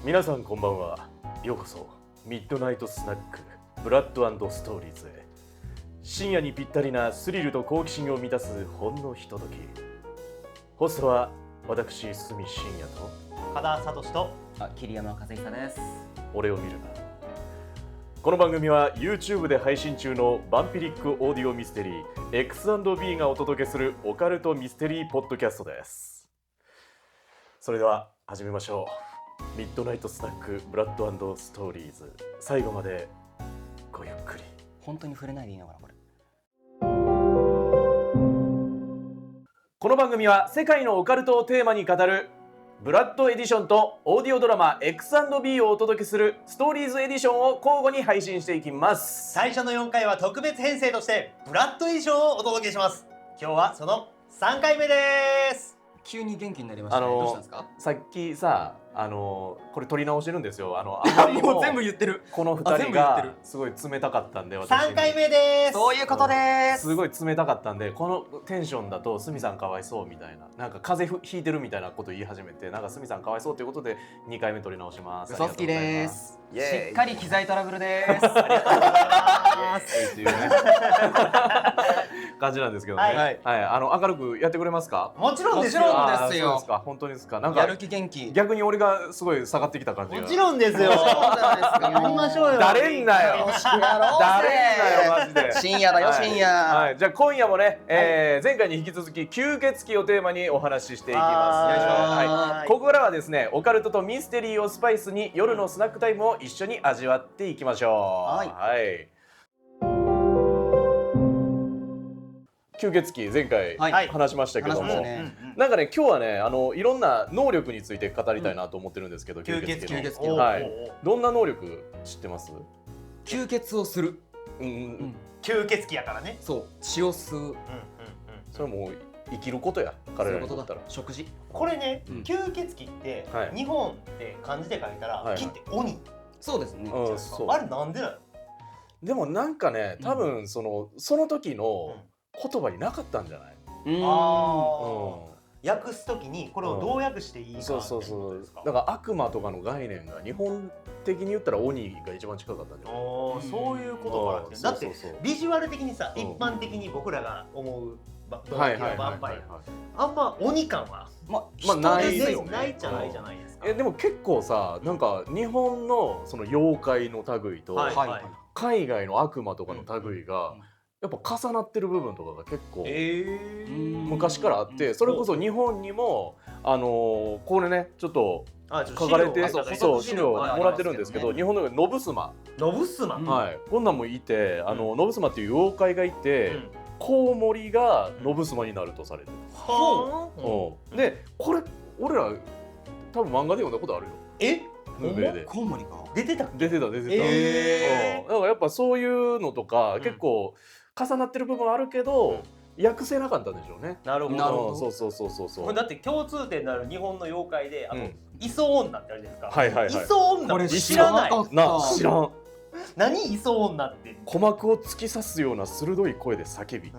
皆さんこんばんは。ようこそミッドナイトスナックブラッド&ストーリーズへ。深夜にぴったりなスリルと好奇心を満たすほんのひととき。ホストは私鷲見深夜と加田聡と桐山和久です。俺を見るな。この番組は YouTube で配信中のバンピリックオーディオミステリー X&B がお届けするオカルトミステリーポッドキャストです。それでは始めましょう。ミッドナイトスナックブラッド&ストーリーズ、最後までごゆっくり。本当に触れないでいいのかなこれ。この番組は世界のオカルトをテーマに語るブラッドエディションとオーディオドラマ X&B をお届けするストーリーズエディションを交互に配信していきます。最初の4回は特別編成としてブラッドエディションをお届けします。今日はその3回目です。急に元気になりましたね。どうしたんですか？さっきさ、これ撮り直してるんですよ。もう全部言ってる。この2人がすごい冷たかったんで、私3回目です。そういうことです。すごい冷たかったんで、このテンションだと鷲見さんかわいそうみたいな、なんか風邪ひいてるみたいなこと言い始めて、なんか鷲見さんかわいそうということで2回目撮り直します。嘘つきです。イエーイ。しっかり機材トラブルです。ありがとうございますっていうね感じなんですけどね。はい明るくやってくれますか？もちろんですよ。もちろんですよ。そうですか。本当にですか？なんかやる気元気。逆に俺がすごい下がってきた感じが。もちろんですよ。そうじゃないですか。やりましょうよ。誰んなよ。楽しくやろうぜ。誰んなよマジで。深夜だよ深夜。はい。じゃあ今夜もね、前回に引き続き吸血鬼をテーマにお話ししていきます。お願いしますはい。ここからはですね、オカルトとミステリーをスパイスに夜のスナックタイムを一緒に味わっていきましょう。はいはい吸血鬼前回はい話しましたけども、話しましたねなんかね今日はねいろんな能力について語りたいなと思ってるんですけど、吸血鬼吸血鬼はいどんな能力知ってます？吸血をする。吸血鬼やからね。そう。血を吸う。それはもう生きることや彼らにとったら。食事。これね、うん吸血鬼ってはい日本で漢字で書いたらはい鬼って鬼。そうですね。そうあれなんでなの？でもなんかね多分その時の言葉になかったんじゃない？訳すときにこれをどう訳していいかっていうそうことですか？だから悪魔とかの概念が日本的に言ったら鬼が一番近かったんじゃない？そういうことから来てる。だってビジュアル的にさ、一般的に僕らが思うバンパイア、あんま鬼感はまあないですよね。ないじゃないじゃないですか。でも結構さ、なんか日本のその妖怪の類と海外の悪魔とかの類がやっぱ重なってる部分とかが結構昔からあって、それこそ日本にもこれねちょっと書かれてそう資料もらってるんですけど、日本のノブスマ、はいこんなんもいて、ノブスマっていう妖怪がいて、コウモリがノブスマになるとされてる。でこれ俺ら多分漫画で読んだことあるよ。ムーベでコウモリが出てた。だからやっぱそういうのとか結構重なってる部分あるけど訳せなかったんでしょうね。なるほど。そうこれだって共通点のある日本の妖怪で、磯女ってあるじゃないですか。はいはいはい。磯女って知らない。知らん。何磯女って。鼓膜を突き刺すような鋭い声で叫び、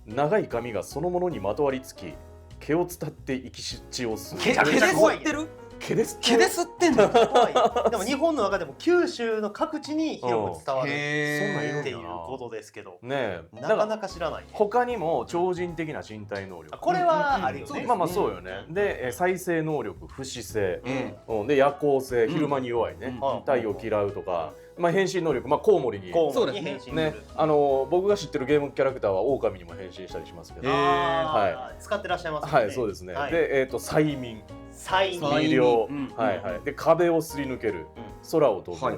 長い髪がそのものにまとわりつき、毛を伝って生き血を吸う。毛で吸ってる？毛で吸ってんの？でも日本の中でも九州の各地に広く伝わるっていうことですけど、ねえなかなか知らない。他にも超人的な身体能力、これはあるよね。まあそうよね。で再生能力、不死性、で夜行性、昼間に弱いね、太陽嫌うとか、変身能力、コウモリにそうですね。僕が知ってるゲームキャラクターは狼にも変身したりしますけど、使ってらっしゃいますね。はいそうですね。で催眠、医療、で壁をすり抜ける、空を飛ぶ、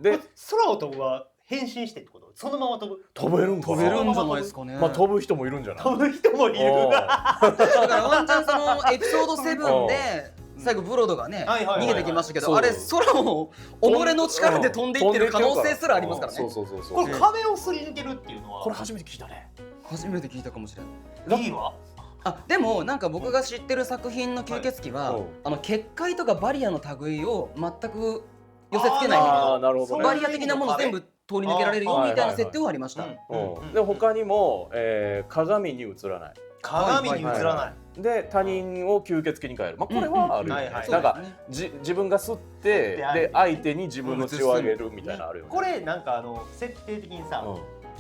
で空を飛ぶは変身してってこと？そのまま飛ぶ？飛べるんかな？飛べるんじゃないですかね。飛ぶ人もいるんじゃない？飛ぶ人もいる。だからワンチャンそのエピソード7で最後ブロードがね逃げてきましたけど、あれ空を己の力で飛んでいってる可能性すらありますからね。これ壁をすり抜けるっていうのはこれ初めて聞いたね。初めて聞いたかもしれない。いいわ。でもなんか僕が知ってる作品の吸血鬼は結界とかバリアの類を全く寄せ付けないバリア的なもの全部通り抜けられるよみたいな設定はありました。で他にも鏡に映らない。鏡に映らない。で他人を吸血鬼に変える、まあこれはあるよね。なんか自分が吸ってで相手に自分の血をあげるみたいなのあるよね。これなんか設定的にさ、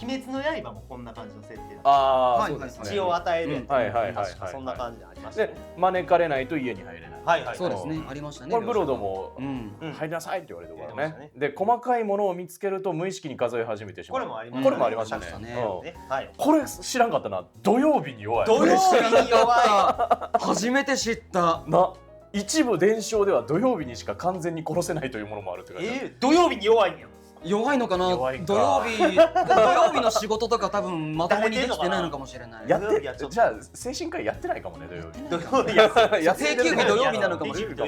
鬼滅の刃もこんな感じの設定だった。ああ、そうですね。血を与えるやつ。はいはいはい。そんな感じでありましたね。で招かれないと家に入れない。はいはい。そうですね。ありましたね。これブロードも入りなさいって言われてるからね。で細かいものを見つけると無意識に数え始めてしまう。これもありましたね。これもありましたね。これ知らんかったな。土曜日に弱い。土曜日に弱い。初めて知った。な。一部伝承では土曜日にしか完全に殺せないというものもあるって感じ。土曜日に弱いんや。弱いのかな。土曜日の仕事とか多分まともにできてないのかもしれない。じゃあ精神科医やってないかもね、土曜日。定休日土曜日なのかもしれな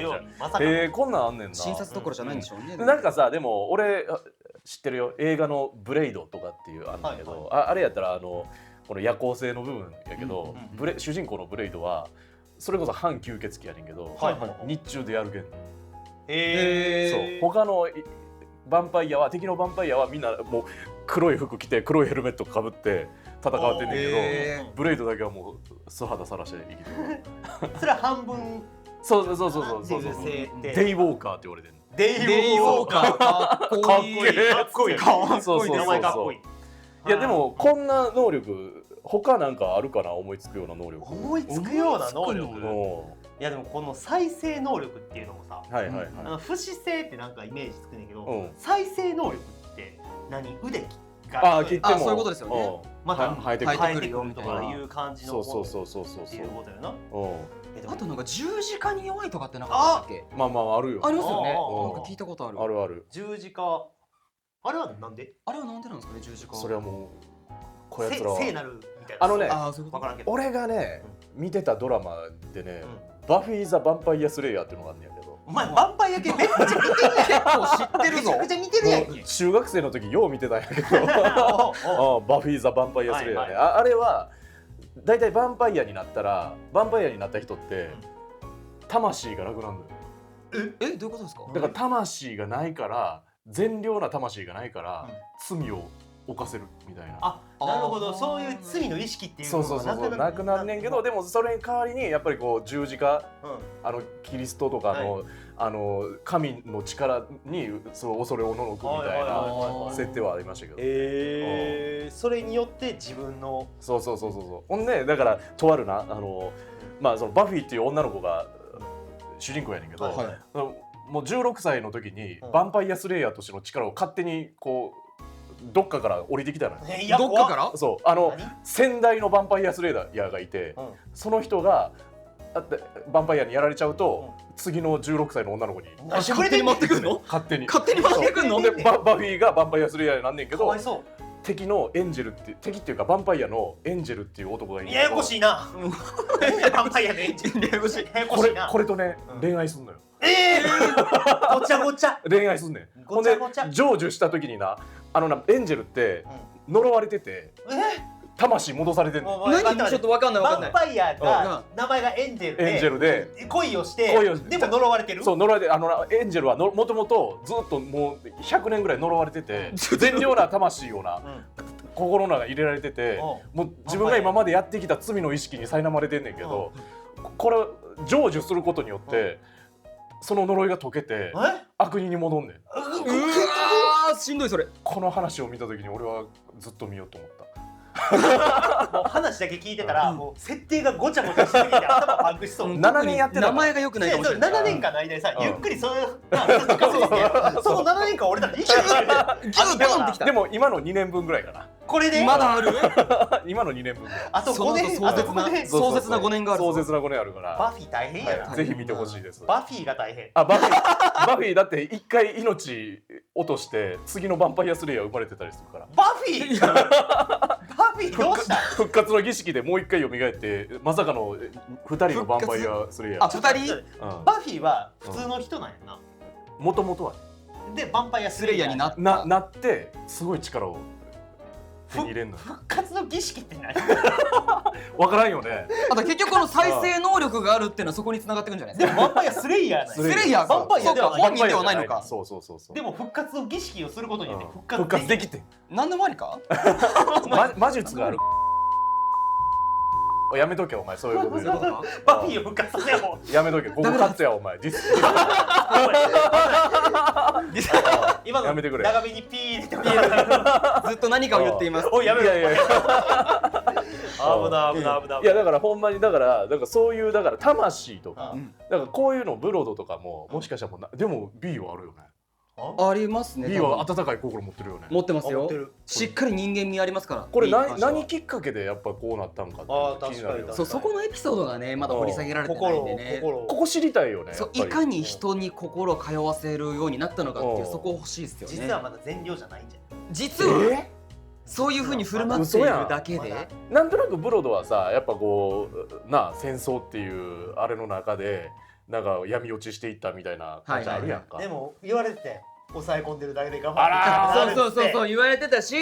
い。こんなんあんねんな。診察どころじゃないんでしょうね。なんかさ、でも俺知ってるよ。映画のブレイドとかっていうあるんだけど、あれやったらこの夜行性の部分やけど、主人公のブレイドはそれこそ反吸血鬼やねんけど、日中でやるけん。そう。他のヴァンパイアは敵のヴァンパイアはみんなもう黒い服着て黒いヘルメットかぶって戦ってんねんけど、ブレイドだけはもう素肌さらして生きてる。それは半分。そうデイウォーカーって言われてる。デイウォーカーかっこいい。かっこいい。名前かっこいい。いやでもこんな能力他なんかあるかな、思いつくような能力。思いつくような能力。いやでもこの再生能力っていうのもさ、不死性ってなんかイメージつくねんけど、再生能力って何、腕が切ってもそういうことですよね。また生えてくるよとかいう感じのそうっていうことよな。あとなんか十字架に弱いとかってなかったっけ？まああるよ。ありますよね。なんか聞いたことある。ある。十字架あれはなんで？あれはなんでなんですかね、十字架。それはもうこやつらは聖なるみたいな。分からんけど。俺がね見てたドラマでね、バフィー・ザ・ヴァンパイア・スレイヤーっていうのがあんねんけど。お前ヴァンパイア系めっちゃ見てるやん。結構知ってるぞ。めちゃくちゃ見てるやんけ。中学生の時よう見てたんやけど、バフィー・ザ・ヴァンパイア・スレイヤーね。あれはだいたいヴァンパイアになった人って魂がなくなるのよ。どういうことですか？だから魂がないから、善良な魂がないから罪を犯せるみたいな。あ、なるほど。そういう罪の意識っていうのがなくなるねんけど、でもそれに代わりにやっぱりこう十字架、キリストとかの神の力にその恐れおののくみたいな設定はありましたけど。それによって自分のそう。ほんでだからとあるなまあそのバフィーっていう女の子が主人公やねんけど、もう16歳の時にヴァンパイアスレイヤーとしての力を勝手にこうどっかから降りてきたのよ。どっかから？そう、先代のヴァンパイアスレイヤーがいて、その人がヴァンパイアにやられちゃうと、次の16歳の女の子に勝手に持ってくるの？勝手に持ってくるの？でバフィーがヴァンパイアスレイヤーになんねんけど、敵のエンジェルって敵っていうかヴァンパイアのエンジェルっていう男がいるんだけど、ややこしいな。ヴァンパイアのエンジェルややこしいな。これとね恋愛すんのよ。ごちゃごちゃ恋愛すんねん。ほんで成就した時にな、エンジェルって呪われてて魂戻されてんの。何？ちょっと分かんない。ヴァンパイアが名前がエンジェルで恋をしてでも呪われてる。そう、呪われて、エンジェルはもともとずっともう100年ぐらい呪われてて、善良な魂をな心の中に入れられてて、もう自分が今までやってきた罪の意識に苛まれてんねんけど、これ成就することによってその呪いが解けて悪人に戻んねん。しんどいそれ。この話を見た時に俺はずっと見ようと思った。もう話だけ聞いてたら、もう設定がごちゃごちゃしすぎて頭パンクしそう。7年やってた。名前が良くないかもしれない。7年間の間にさ、ゆっくりその7年間俺たち一緒にでも今の2年分ぐらいかな。これでまだある？今の2年分ぐらい。あと5年、壮絶な5年がある。壮絶な5年あるから。バフィー大変やな。ぜひ見てほしいです。バフィーが大変。バフィーだって一回命落として次のヴァンパイアスレイヤー生まれてたりするから。バフィーどうした？復活の儀式でもう一回蘇ってまさかの2人のヴァンパイアスレイヤー。あ、2人？バフィーは普通の人なんやな。もともとはね。でヴァンパイアスレイヤーになってすごい力を手に入れんの。復活の儀式って何？わからんよね。あと結局この再生能力があるっていうのはそこに繋がってくるんじゃないですか。でもヴァンパイアスレイヤーなんや。スレイヤー。ヴァンパイアでは本人ではないのか。そう。でも復活の儀式をすることによって復活できて。何でもありか？魔術がある。やめとけお前そういうこと言うのバフィーを復活させようやめとけここカットやお前ディス今のやめてくれ長めにピーってずっと何かを言っています。おいやめろいや危ないいやだからほんまにだからそういうだから魂とかだからこういうのブロドとかももしかしたらでも B はあるよね。ありますね。 B は温かい心持ってるよね。持ってますよ。しっかり人間味ありますから。これ何きっかけでやっぱこうなったんかって気になるよね。そこのエピソードがねまだ掘り下げられてないんでね。ここ知りたいよね。いかに人に心を通わせるようになったのかっていうそこ欲しいですよね。実はまだ善良じゃないんじゃん。実はそういう風に振る舞っているだけでなんとなくブロドはさやっぱこう戦争っていうあれの中でなんか闇落ちしていったみたいな感じあるやんか。でも言われてて抑え込んでるだけで頑張ってそう言われてたし、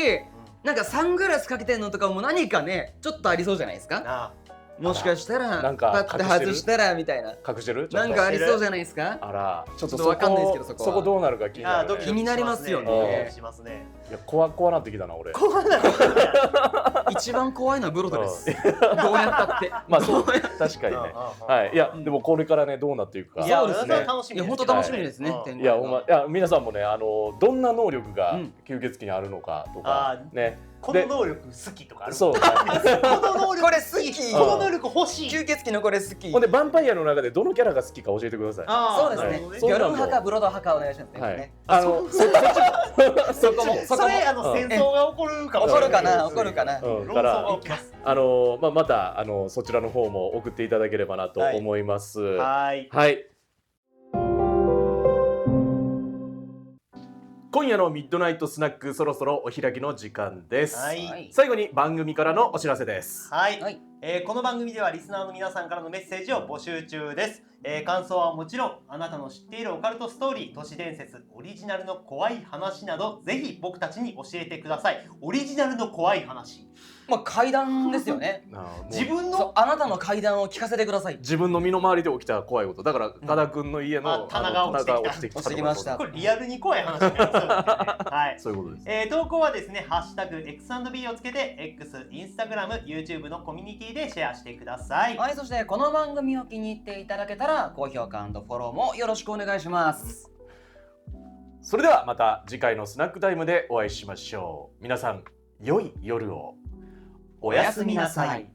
なんかサングラスかけてんのとかも何かねちょっとありそうじゃないですか。もしかしたらパッて外したらみたいな隠してるなんかありそうじゃないですか。あらちょっとわかんないですけどそこどうなるか気になる。気になりますよね。いや怖なってきたな俺。一番怖いのはブロドです。どうやったって。まあそう確かにね。はいいやでもこれからねどうなっていくか。そうですね。いや本当楽しみですね。いや皆さんもねどんな能力が吸血鬼にあるのかとかね。この能力好きとかある。そう。この能力これ好き。この能力欲しい。吸血鬼のこれ好き。ほんでヴァンパイアの中でどのキャラが好きか教えてください。そうですね。ギャル派かブロド派かお願いしますね。それ戦争が起こるかも。起こるかな起こるかな。からまたそちらの方も送っていただければなと思います。はい。今夜のミッドナイトスナックそろそろお開きの時間です。最後に番組からのお知らせです。この番組ではリスナーの皆さんからのメッセージを募集中です。感想はもちろんあなたの知っているオカルトストーリー、都市伝説、オリジナルの怖い話などぜひ僕たちに教えてください。オリジナルの怖い話、怪談ですよね。自分のあなたの怪談を聞かせてください。自分の身の回りで起きた怖いことだから岡田君の家の棚が落ちてきました。これリアルに怖い話になりそうですね。はい、そういうことです。投稿はですねハッシュタグ X&B をつけて X、インスタグラム、YouTube のコミュニティでシェアしてください。そしてこの番組を気に入っていただけたら高評価&フォローもよろしくお願いします。それではまた次回のスナックタイムでお会いしましょう。皆さん良い夜を。おやすみなさい。